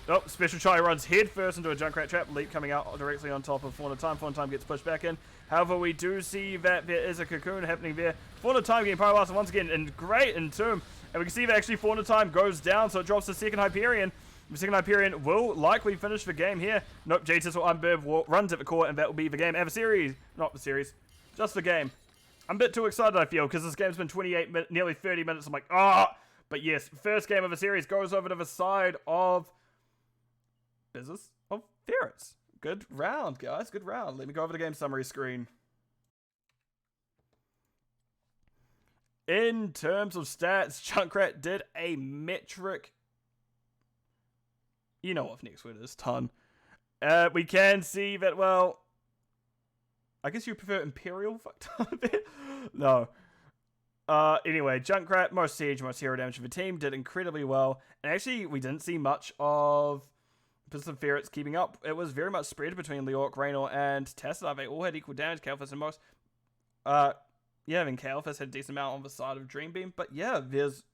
Oh, Special Chai runs head first into a Junkrat trap. Leap coming out directly on top of Fauna Time. Fauna Time gets pushed back in. However, we do see that there is a cocoon happening there. Fauna Time getting Pyro Blast once again. And great Entomb. And we can see that actually Fauna Time goes down. So it drops the second Hyperion. The second Hyperion will likely finish the game here. Nope, J-Tis or Unburb will run to the core. And that will be the game. And the series. Not the series. Just the game. I'm a bit too excited, I feel, because this game's been 28 minutes, nearly 30 minutes. I'm like, ah! But yes, first game of the series goes over to the side of Business of Ferrets. Good round, guys. Good round. Let me go over the game summary screen. In terms of stats, Junkrat did a metric... You know what next word is, ton. We can see that, well... I guess you prefer Imperial fucked up a bit? No. Anyway, Junkrat, most siege, most hero damage of the team, did incredibly well. And actually, we didn't see much of Business of Ferrets keeping up. It was very much spread between Leorc, Raynor, and Tassadar. They all had equal damage, Kalphas and most. Yeah, I mean, Kalphas had a decent amount on the side of Dream Beam. But yeah, there's...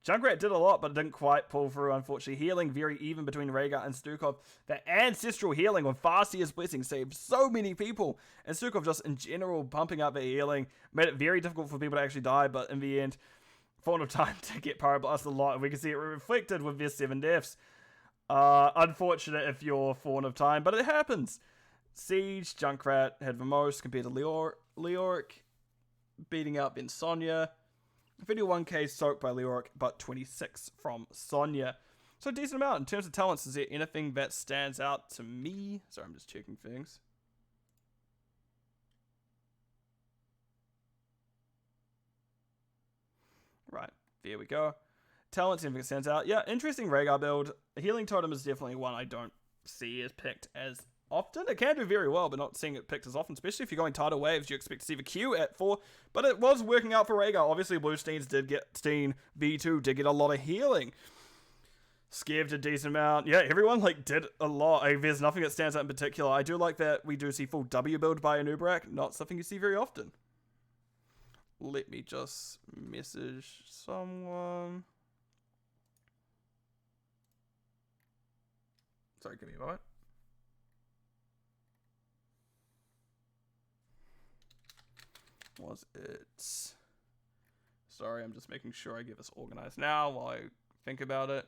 Junkrat did a lot, but didn't quite pull through, unfortunately. Healing very even between Rhaegar and Stukov. That ancestral healing on Farseer's Blessing saved so many people. And Stukov just, in general, pumping up their healing. Made it very difficult for people to actually die, but in the end, Fauna Time to get Pyroblast a lot. And we can see it reflected with their 7 deaths. Unfortunate if you're Fawn of Time, but it happens. Siege, Junkrat had the most compared to Leorc. Beating up in Sonya. 51k soaked by Leoric, but 26 from Sonya. So decent amount. In terms of talents, is there anything that stands out to me? Sorry, I'm just checking things. Right, there we go. Talents, anything that stands out. Yeah, interesting Rhaegar build. Healing Totem is definitely one I don't see as picked as often. It can do very well, but not seeing it picked as often, especially if you're going tidal waves, you expect to see the Q at 4, but it was working out for Rhaegar. Obviously, Blue Steens did get, Steen V2 did get a lot of healing. Skev did a decent amount. Yeah, everyone like did a lot. There's nothing that stands out in particular. I do like that we do see full W build by Anubarak, not something you see very often. Let me just message someone. Sorry, give me a moment. Was it? Sorry, I'm just making sure I get this organized now while I think about it.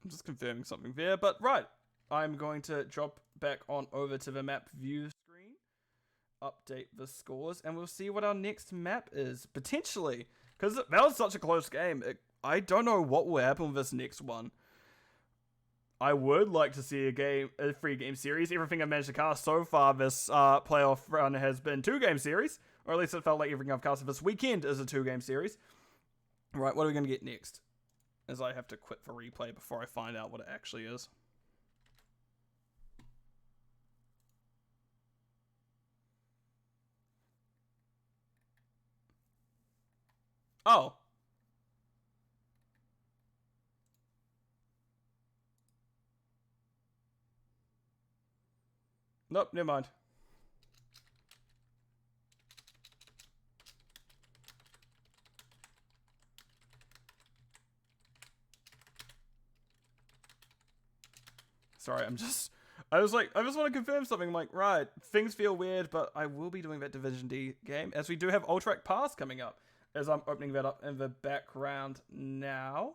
I'm just confirming something there, but right. I'm going to drop back on over to the map view screen. update the scores, and we'll see what our next map is, potentially. Because that was such a close game. I don't know what will happen with this next one. I would like to see a free game series. Everything I've managed to cast so far this playoff run has been 2-game series. Or at least it felt like everything I've casted this weekend is a 2-game series. Right, what are we going to get next? As I have to quit for replay before I find out what it actually is. Oh. Nope, never mind. Sorry, I just want to confirm something. I'm like, right, things feel weird, but I will be doing that Division D game, as we do have Ultrac Pass coming up, as I'm opening that up in the background now.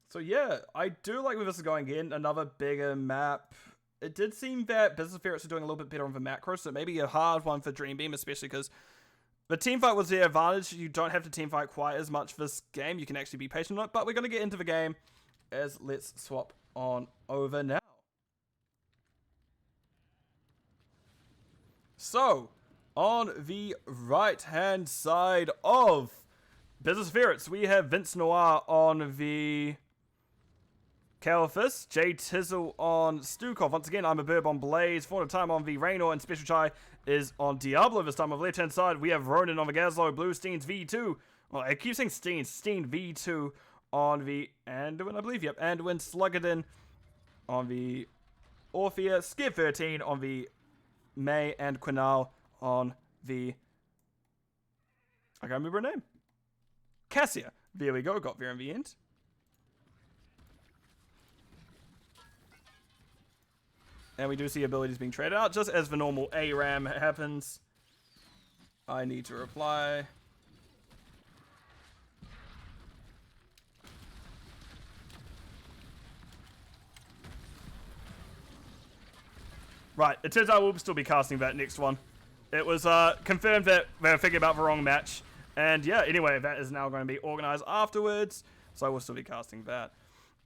So yeah, I do like where this is going in, another bigger map. It did seem that Business Ferrets are doing a little bit better on the macro, so it may be a hard one for Dream Beam, especially because the teamfight was their advantage. You don't have to teamfight quite as much this game. You can actually be patient on it, but we're going to get into the game, as let's swap on over now. So, on the right-hand side of Business Ferrets, we have Vince Noir on the Califus, Jay Tizzle on Stukov. Once again, I'm a Burb on Blaze, for the time on the Raynor, and Special Chai is on Diablo. This time on the left-hand side, we have Ronan on the Gazlo, Blue Steens V2. Well, I keep saying Steens, Steen V2 on the Anduin, I believe. Yep, Anduin, Sluggerden on the Orphea, Skip 13 on the May, and Quinal on the... I can't remember her name. Cassia. There we go, got there in the end. And we do see abilities being traded out, just as the normal ARAM happens. I need to reply. Right, it turns out we'll still be casting that next one. It was confirmed that they were thinking about the wrong match. And yeah, anyway, that is now going to be organized afterwards. So I will still be casting that.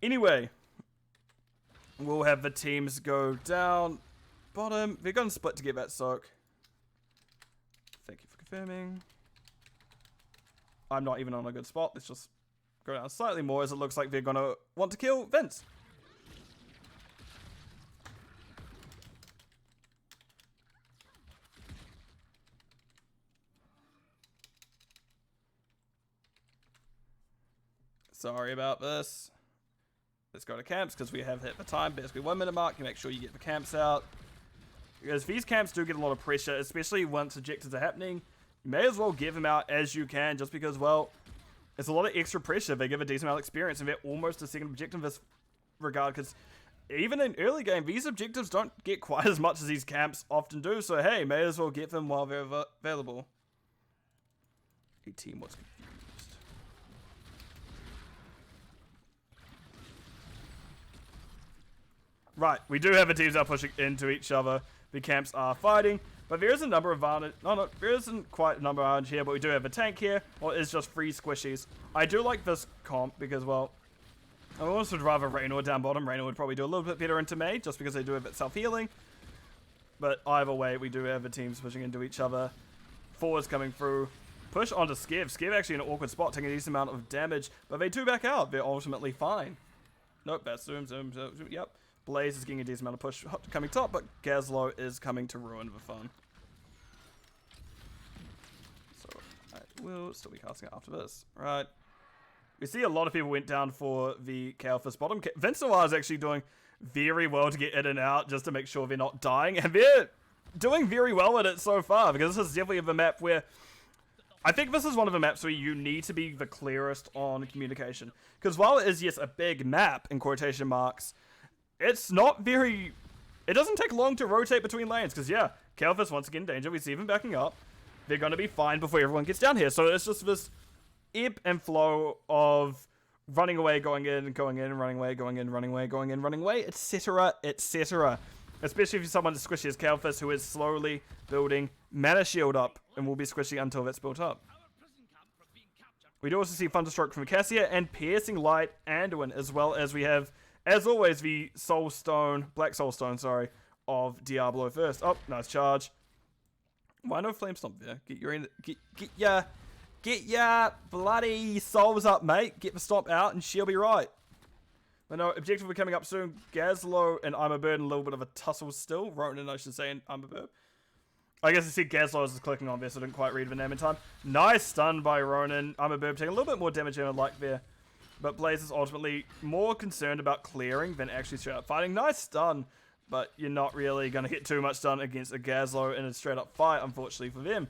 Anyway, we'll have the teams go down. Bottom, they're going to split to get that soak. Thank you for confirming. I'm not even on a good spot. Let's just go down slightly more, as it looks like they're going to want to kill Vince. Sorry about this. Let's go to camps, because we have hit the time, basically 1 minute mark. You make sure you get the camps out, because these camps do get a lot of pressure, especially once objectives are happening. You may as well give them out as you can, just because, well, it's a lot of extra pressure. They give a decent amount of experience, and they're almost a second objective in this regard, because even in early game, these objectives don't get quite as much as these camps often do, so hey, may as well get them while they're available. A team was confused. Right, we do have the teams that are pushing into each other. The camps are fighting, but there is a number of advantage. No, there isn't quite a number of advantage here, but we do have a tank here, or it's just 3 squishies. I do like this comp because, well, I almost would rather Raynor down bottom. Raynor would probably do a little bit better into May, just because they do have it self-healing. But either way, we do have the teams pushing into each other. Forwards coming through. Push onto Skev. Skev actually in an awkward spot, taking a decent amount of damage, but they do back out. They're ultimately fine. Nope, that's zoom. Yep. Blaze is getting a decent amount of push coming top, but Gazlo is coming to ruin the fun. So I will still be casting it after this. Right. We see a lot of people went down for the Califus bottom. Vince Noir is actually doing very well to get in and out, just to make sure they're not dying. And they're doing very well at it so far, because this is definitely a map where... I think this is one of the maps where you need to be the clearest on communication. Because while it is, yes, a big map, in quotation marks, it's not very... It doesn't take long to rotate between lanes, because, yeah, Califus once again in danger. We see them backing up. They're going to be fine before everyone gets down here. So it's just this ebb and flow of running away, going in, running away, going in, running away, going in, running away, etc., etc. Especially if you're someone as squishy as Kalfist, who is slowly building mana shield up and will be squishy until that's built up. We do also see Thunderstroke from Cassia and Piercing Light Anduin, as well as we have, as always, the Black Soulstone, sorry, of Diablo first. Oh, nice charge. Why no Flame Stomp there? Get ya bloody souls up, mate. Get the stomp out and she'll be right. But no, objective will be coming up soon. Gazlo and I'm a Bird in a little bit of a tussle still. Ronan, I should say, and I'm a Bird. I guess I see Gazlo is clicking on this. I didn't quite read the name in time. Nice stun by Ronan. I'm a Bird taking a little bit more damage than I'd like there. But Blaze is ultimately more concerned about clearing than actually straight up fighting. Nice stun. But you're not really going to get too much stun against a Gazlo in a straight up fight, unfortunately for them.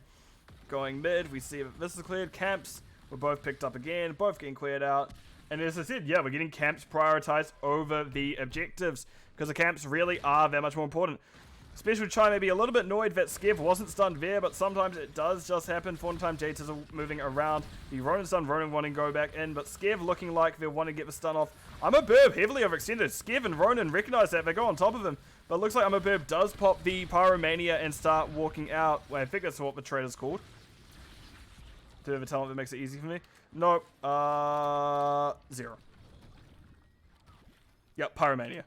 Going mid, we see that this is cleared. Camps were both picked up again. Both getting cleared out. And as I said, yeah, we're getting camps prioritized over the objectives, because the camps really are that much more important. Special Chai may be a little bit annoyed that Skev wasn't stunned there, but sometimes it does just happen. For the time, J-Tiz are moving around. The Ronan stun, Ronan wanting to go back in, but Skev looking like they want to get the stun off. I'm a Burb heavily overextended. Skev and Ronan recognize that. They go on top of him. But it looks like I'm a Burb does pop the Pyromania and start walking out. Well, I think that's what the trader's called. Do you have a talent that makes it easy for me? Nope. 0. Yep, Pyromania.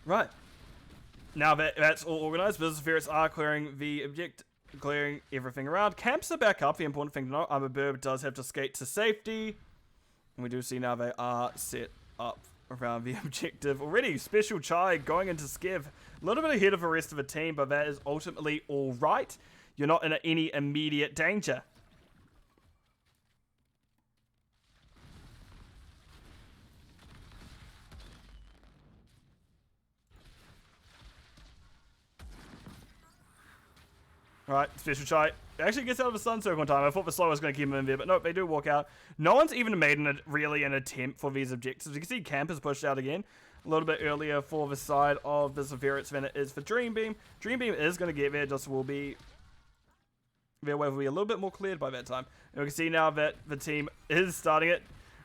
Right. Now that that's all organized, Business Ferrets are clearing the object, clearing everything around. Camps are back up. The important thing to know, I'm a Burb does have to skate to safety. And we do see now they are set up around the objective already. Special Chai going into Skev. A little bit ahead of the rest of the team, but that is ultimately all right. You're not in any immediate danger. Alright, Special Chai actually gets out of the Sun Circle in time. I thought the slow was going to keep him in there, but nope, they do walk out. No one's even made really an attempt for these objectives. You can see Camp is pushed out again a little bit earlier for the side of the Ferrets than it is for Dream Beam. Dream Beam is going to get there, just will be... Their way will be a little bit more cleared by that time. And we can see now that the team is starting it.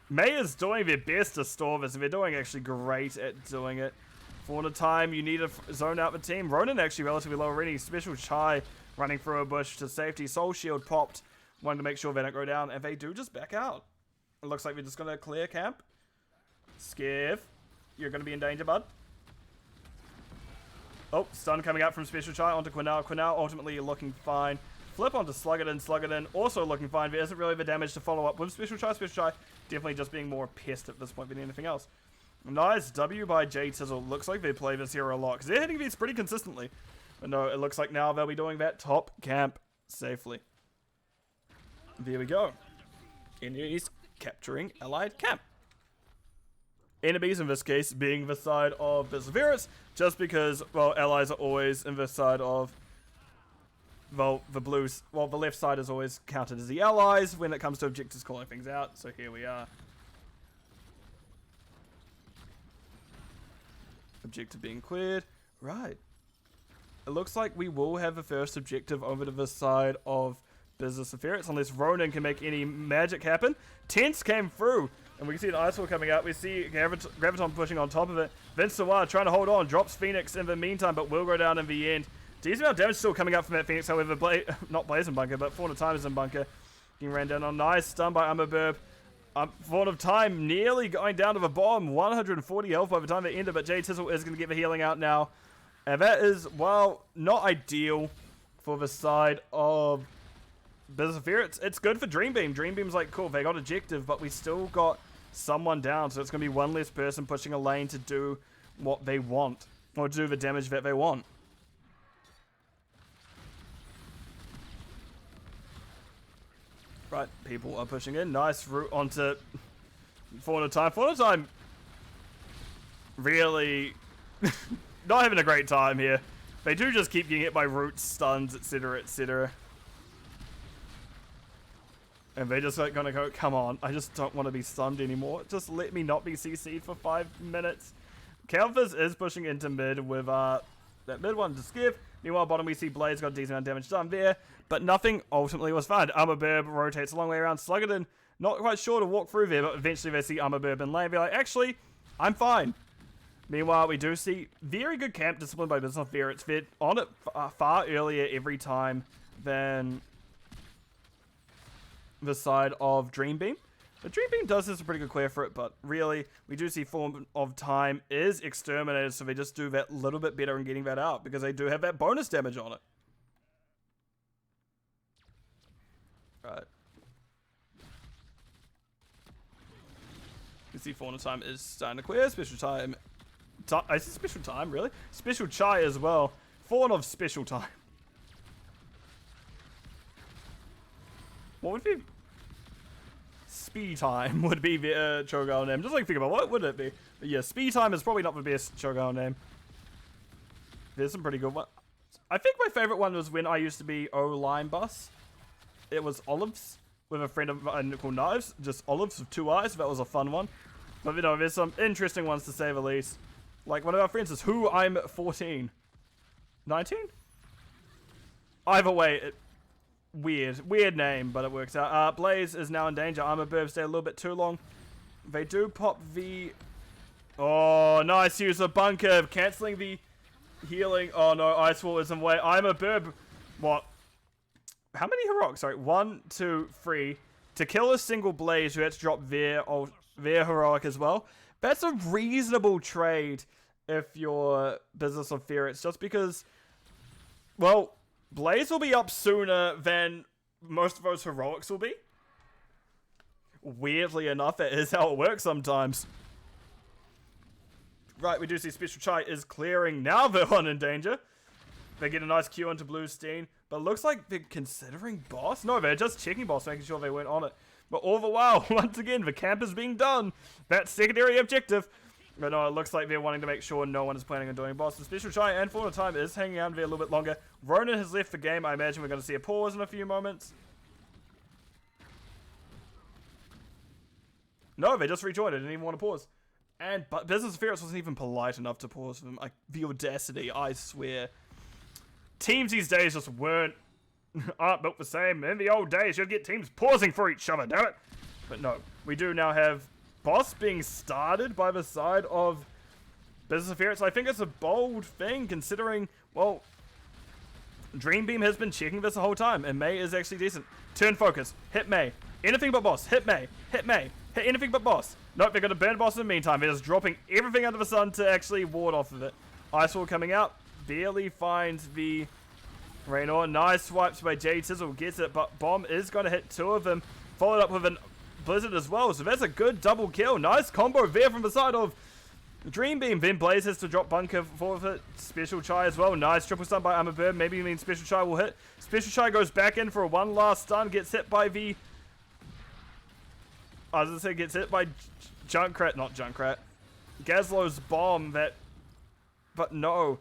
May is doing their best to store this, and they're doing actually great at doing it. For the time, you need to zone out the team. Ronan actually relatively low already. Special Chai running through a bush to safety. Soul Shield popped. Wanted to make sure they don't go down. And they do just back out. It looks like we're just going to clear camp. Skev, you're going to be in danger, bud. Oh, stun coming out from Special Chai onto Quinal. Quinal ultimately looking fine. Flip onto Sluggardin. Also looking fine. There isn't really the damage to follow up with Special Chai. Special Chai definitely just being more pissed at this point than anything else. Nice W by J-Tizzle. Looks like they play this hero a lot, because they're hitting these pretty consistently. But no, it looks like now they'll be doing that top camp safely. There we go. Enemies capturing allied camp. Enemies in this case being the side of the Ferrets, just because, well, allies are always in the side of, well, the left side is always counted as the allies when it comes to objectives calling things out. So here we are. Objective being cleared. Right. It looks like we will have the first objective over to the side of Business of Ferrets, unless Ronan can make any magic happen. Tense came through, and we can see an Ice Wall coming out. We see Graviton pushing on top of it. Vince Sawar trying to hold on, drops Phoenix in the meantime, but will go down in the end. Decent amount of damage still coming up from that Phoenix, however, not Blazing Bunker, but Fawn of Time is in Bunker. Getting ran down on nice stun by Umberburb. Fawn of Time nearly going down to the bottom, 140 health by the time they end it, but J-Tizzle is going to get the healing out now. And that is, well, not ideal for the side of Business of Ferrets. It's good for Dream Beam. Dream Beam's like, cool, they got objective, but we still got someone down, so it's going to be one less person pushing a lane to do what they want, or do the damage that they want. Right, people are pushing in. Nice route onto Fawn of Time. Fawn of Time really not having a great time here. They do just keep getting hit by roots, stuns, etc, etc. And they're just like gonna go, come on, I just don't want to be stunned anymore. Just let me not be CC'd for 5 minutes. Kalfist is pushing into mid with that mid one to Skiv. Meanwhile, bottom we see Blaze got a decent amount of damage done there, but nothing ultimately was found. Burb rotates a long way around. Sluggerton, not quite sure to walk through there, but eventually they see Burb in lane. They're like, actually, I'm fine. Meanwhile, we do see very good camp discipline by Business of Ferrets. They're on it far earlier every time than the side of Dreambeam. The Dreambeam does have a pretty good clear for it, but really, we do see Form of Time is Exterminated, so they just do that little bit better in getting that out, because they do have that bonus damage on it. Right. You see Form of Time is starting to clear. Special Time... I said Special Time, really? Special Chai as well. Fawn of Special Time. What would be... Speed Time would be the Cho'Gao name. Just like think about what would it be. But yeah, Speed Time is probably not the best Cho'Gao name. There's some pretty good ones. I think my favorite one was when I used to be O-Line Bus. It was Olives with a friend of mine called Knives. Just Olives with 2 eyes. That was a fun one. But you know, there's some interesting ones to say the least. Like one of our friends is Who I'm 14. 19? Either way, weird name, but it works out. Blaze is now in danger. Burb stay a little bit too long. They do pop the... Oh, nice use of bunker. Cancelling the healing. Oh no, Ice Wall is in the way. Burb... What? How many heroics? Sorry, 1, 2, 3. To kill a single Blaze, who had to drop their heroic as well. That's a reasonable trade if you're Business of Ferrets, just because, well, Blaze will be up sooner than most of those heroics will be. Weirdly enough, it is how it works sometimes. Right, we do see Special Chai is clearing. Now they're on in danger. They get a nice Q onto Bluestein, but it looks like they're considering boss. No, they're just checking boss, making sure they weren't on it. But all the while, once again, the camp is being done. That secondary objective. But no, it looks like they're wanting to make sure no one is planning on doing boss. The Special Chai and Form of Time is hanging out there a little bit longer. Ronan has left the game. I imagine we're going to see a pause in a few moments. No, they just rejoined. I didn't even want to pause. But Business of Ferrets wasn't even polite enough to pause them. The audacity, I swear. Teams these days just aren't built the same. In the old days, you'd get teams pausing for each other, damn it. But no, we do now have boss being started by the side of Business of Ferrets. I think it's a bold thing considering, well, Dreambeam has been checking this the whole time, and Mei is actually decent. Turn focus. Hit Mei. Anything but boss. Hit Mei. Hit Mei. Hit anything but boss. Nope, they're going to burn boss in the meantime. They're just dropping everything under the sun to actually ward off of it. Ice Wall coming out. Barely finds the Raynor. Nice swipes by J Tizzle. Gets it, but Bomb is going to hit 2 of them. Followed up with an Blizzard as well. So that's a good double kill. Nice combo there from the side of Dreambeam. Then Blaze has to drop bunker for it. Special Chai as well. Nice triple stun by Burb. Maybe means Special Chai will hit. Special Chai goes back in for a one last stun. Gets hit by the... I was going to say gets hit by Junkrat. Not Junkrat. Gazlo's bomb that... But no.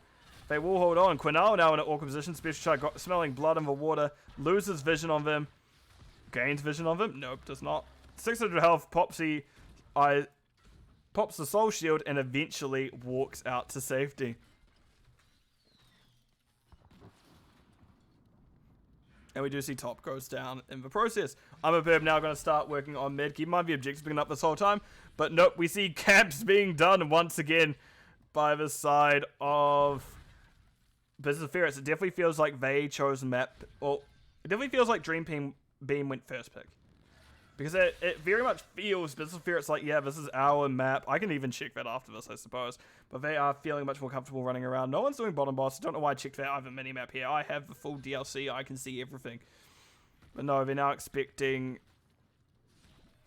They will hold on. Quinal now in an awkward position. Special Chai smelling blood in the water. Loses vision on them. Gains vision on them. Nope, does not. 600 health. Pops the soul shield and eventually walks out to safety. And we do see top goes down in the process. Burb now going to start working on mid. Keep in mind the objective's been up this whole time. But nope, we see camps being done once again by the side of Business of Ferrets. It definitely feels like they chose map. Well, it definitely feels like Dreambeam went first pick. Because it very much feels Business of Ferrets like, yeah, this is our map. I can even check that after this, I suppose. But they are feeling much more comfortable running around. No one's doing bottom boss. I don't know why I checked that. I have a mini-map here. I have the full DLC. I can see everything. But no, they're now expecting...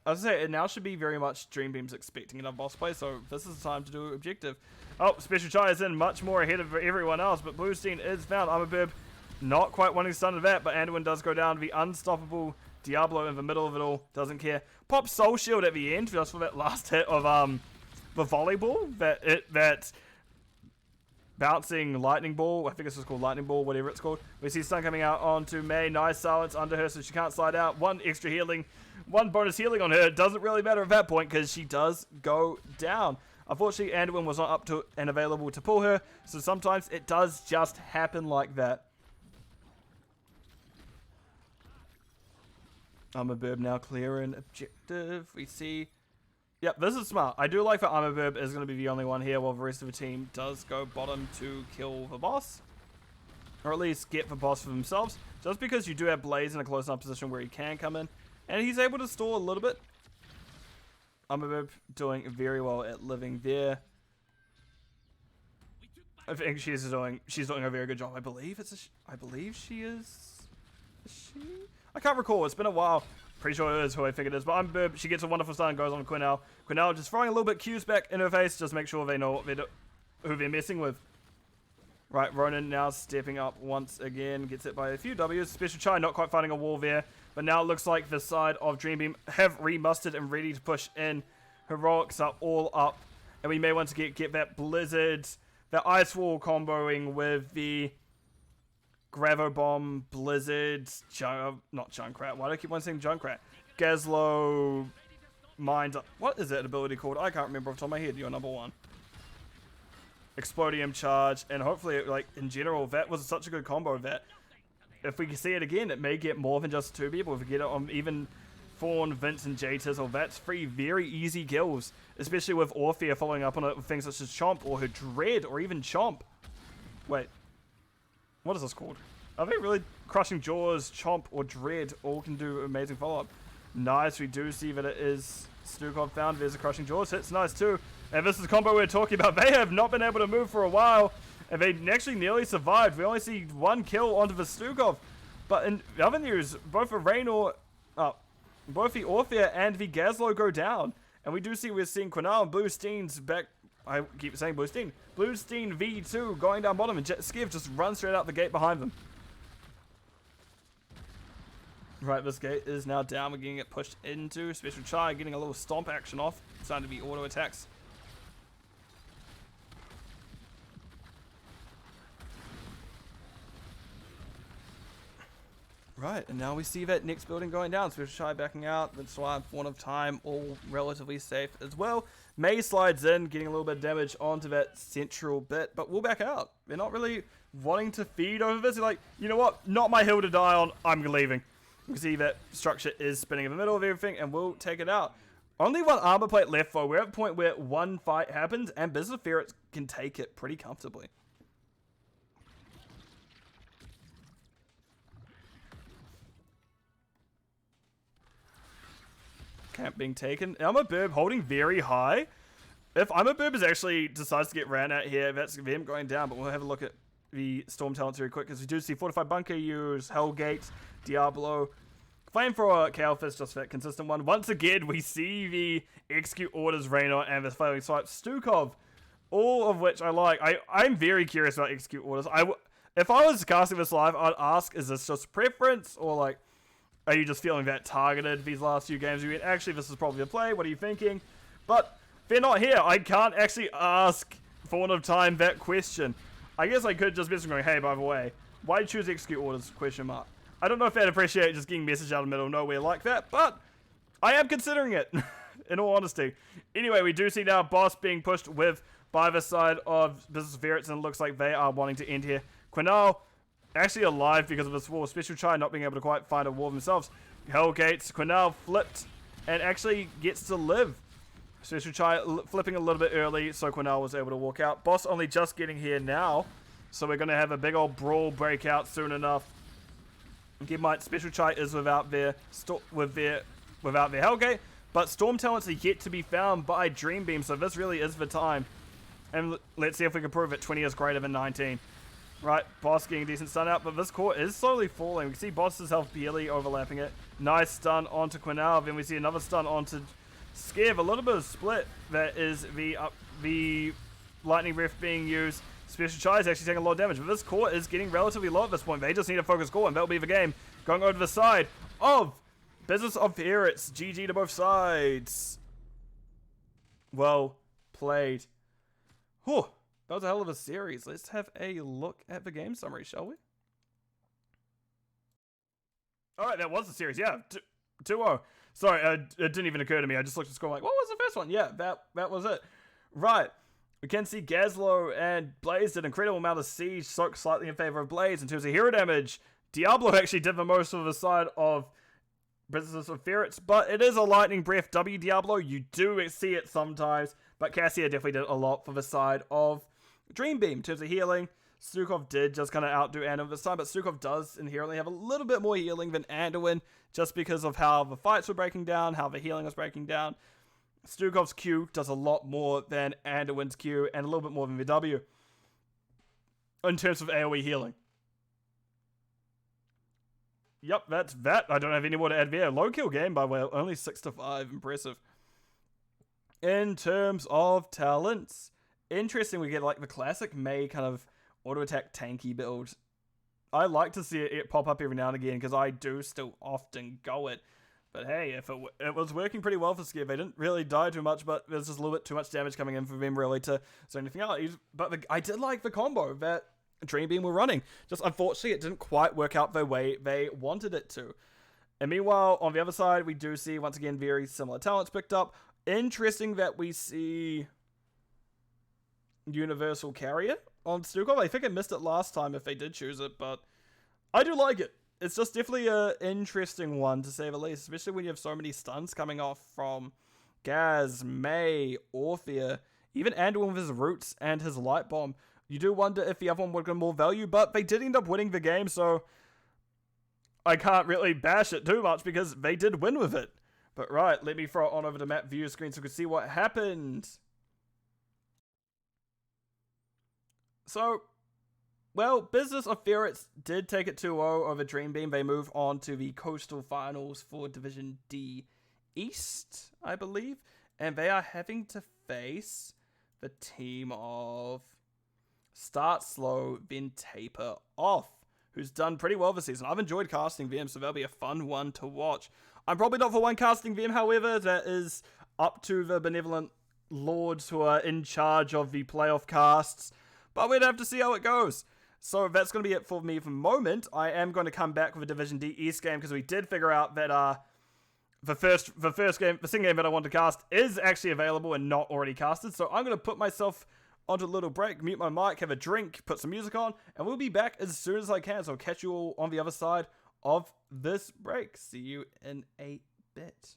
I was going to say, it now should be very much Dreambeam's expecting another boss play. So this is the time to do objective. Oh, Special Chai is in much more ahead of everyone else. But Bluestein is found. Burb not quite wanting to stun to that. But Anduin does go down to the unstoppable... Diablo in the middle of it all, doesn't care. Pop Soul Shield at the end, just for that last hit of the volleyball, that bouncing lightning ball. I think it's just called lightning ball, whatever it's called. We see stun coming out onto Mei. Nice silence under her, so she can't slide out. One extra healing, one bonus healing on her. It doesn't really matter at that point because she does go down. Unfortunately, Anduin was not up to and available to pull her, so sometimes it does just happen like that. Armor Burb now clearing objective. We see... Yep, this is smart. I do like that Armor Burb is going to be the only one here while the rest of the team does go bottom to kill the boss. Or at least get the boss for themselves. Just because you do have Blaze in a close enough position where he can come in. And he's able to stall a little bit. Armor Burb doing very well at living there. I think she's doing a very good job. I believe she is she? I can't recall. It's been a while. Pretty sure it is who I think it is. But Armor Burb, she gets a wonderful start and goes on Quinnell. Quinnell just throwing a little bit cues back in her face. Just make sure they know who they're messing with. Right, Ronan now stepping up once again. Gets it by a few W's. Special Chai not quite finding a wall there. But now it looks like the side of Dreambeam have remustered and ready to push in. Heroics are all up. And we may want to get that Blizzard, that Ice Wall comboing with the Gravo Bomb, Blizzard, not Junkrat. Why do I keep on saying Junkrat? Gazlo, Mind. What is that ability called? I can't remember off the top of my head. You're number one. Explodium Charge. And hopefully, like, in general, that was such a good combo that if we can see it again, it may get more than just two people. If we get it on even Fawn, Vince, and J-Tizzle, that's three very easy kills. Especially with Orphea following up on it with things such as Chomp or her Dread or even Chomp. Wait. What is this called? I think really Crushing Jaws, Chomp, or Dread all can do amazing follow-up. Nice, we do see that it is Stukov found. There's a Crushing Jaws. Hits nice too. And this is the combo we're talking about. They have not been able to move for a while. And they actually nearly survived. We only see one kill onto the Stukov. But in other news, both the both the Orphea and the Gazlo go down. And we do see we're seeing Quinnell and Bluestein's back. I keep saying Bluestein. Bluestein V2 going down bottom, and Skiv just runs straight out the gate behind them. Right, this gate is now down. We're getting it pushed into. Special Chai getting a little stomp action off. Starting to be auto attacks. Right, and now we see that next building going down. Special Chai backing out. That's why One of Time all relatively safe as well. May slides in, getting a little bit of damage onto that central bit, but we'll back out. They're not really wanting to feed over this. They're like, you know what? Not my hill to die on. I'm leaving. You can see that structure is spinning in the middle of everything, and we'll take it out. Only one armor plate left, though. We're at the point where one fight happens, and Business Ferrets can take it pretty comfortably. Camp being taken. Armor Burb holding very high. If Armor Burb actually decides to get ran out here, that's them going down, but we'll have a look at the Storm talents very quick, because we do see Fortified Bunker use Hellgate, Diablo, Flamethrower, Chaos just that consistent one. Once again, we see the Execute Orders, Raynor, and the Flailing Swipe, Stukov, all of which I like. I'm very curious about Execute Orders. If I was casting this live, I'd ask, is this just preference, or like, are you just feeling that targeted these last few games? You went, actually, this is probably a play. What are you thinking? But they're not here. I can't actually ask For One of Time that question. I guess I could just message going, hey, by the way, why choose Execute Orders? Question mark. I don't know if I'd appreciate just getting message out of the middle of nowhere like that, but I am considering it, in all honesty. Anyway, we do see now Boss being pushed with by the side of Business Ferrets, and it looks like they are wanting to end here. Quinnell actually alive because of this wall. Special Chai not being able to quite find a wall themselves. Hellgates, Quinnell flipped and actually gets to live. Special Chai flipping a little bit early, so Quinnell was able to walk out. Boss only just getting here now, so we're going to have a big old brawl breakout soon enough. Keep in mind, Special Chai is without their Hellgate, but Storm talents are yet to be found by Dreambeam, so this really is the time. And let's see if we can prove it. 20 is greater than 19. Right, Boss getting a decent stun out, but this core is slowly falling. We can see Boss's health barely overlapping it. Nice stun onto Quinnell, then we see another stun onto Skev. A little bit of split. That is the Lightning Rift being used. Special Chai is actually taking a lot of damage, but this core is getting relatively low at this point. They just need a focus core, and that'll be the game. Going over to the side of Business of Ferrets. GG to both sides. Well played. Whew. That was a hell of a series. Let's have a look at the game summary, shall we? Alright, that was the series. Yeah, 2-0. Sorry, it didn't even occur to me. I just looked at the score like, what was the first one? Yeah, that was it. Right. We can see Gazlowe and Blaze did an incredible amount of siege, soaked slightly in favor of Blaze in terms of hero damage. Diablo actually did the most of the side of Business of Ferrets, but it is a Lightning Breath W Diablo. You do see it sometimes, but Cassia definitely did a lot for the side of Dream Beam in terms of healing. Stukov did just kind of outdo Anduin this time, but Stukov does inherently have a little bit more healing than Anduin, just because of how the fights were breaking down, how the healing was breaking down. Stukov's Q does a lot more than Anduin's Q, and a little bit more than the W in terms of AoE healing. Yep, that's that. I don't have any more to add there. Low kill game, by the way, only 6-5. Impressive. In terms of talents, interesting, we get like the classic Mei kind of auto-attack tanky build. I like to see it pop up every now and again, because I do still often go it. But hey, if it was working pretty well for Skiv, they didn't really die too much, but there's just a little bit too much damage coming in for them really to say anything out. But I did like the combo that Dream Beam were running. Just unfortunately, it didn't quite work out the way they wanted it to. And meanwhile, on the other side, we do see, once again, very similar talents picked up. Interesting that we see Universal Carrier on Stukov. I think I missed it last time if they did choose it, but I do like it. It's just definitely an interesting one, to say the least, especially when you have so many stuns coming off from Gaz, Mei, Orthea, even Anduin with his Roots and his Light Bomb. You do wonder if the other one would get more value, but they did end up winning the game, so I can't really bash it too much because they did win with it. But right, let me throw it on over the map view screen so we can see what happened. So, well, Business of Ferrets did take it 2-0 over Dream Beam. They move on to the Coastal Finals for Division D East, I believe. And they are having to face the team of Start Slow, then Taper Off, who's done pretty well this season. I've enjoyed casting them, so that'll be a fun one to watch. I'm probably not for one casting them, however. That is up to the benevolent lords who are in charge of the playoff casts. But we'd have to see how it goes. So that's going to be it for me for the moment. I am going to come back with a Division D East game because we did figure out that the second game that I want to cast is actually available and not already casted. So I'm going to put myself onto a little break, mute my mic, have a drink, put some music on, and we'll be back as soon as I can. So I'll catch you all on the other side of this break. See you in a bit.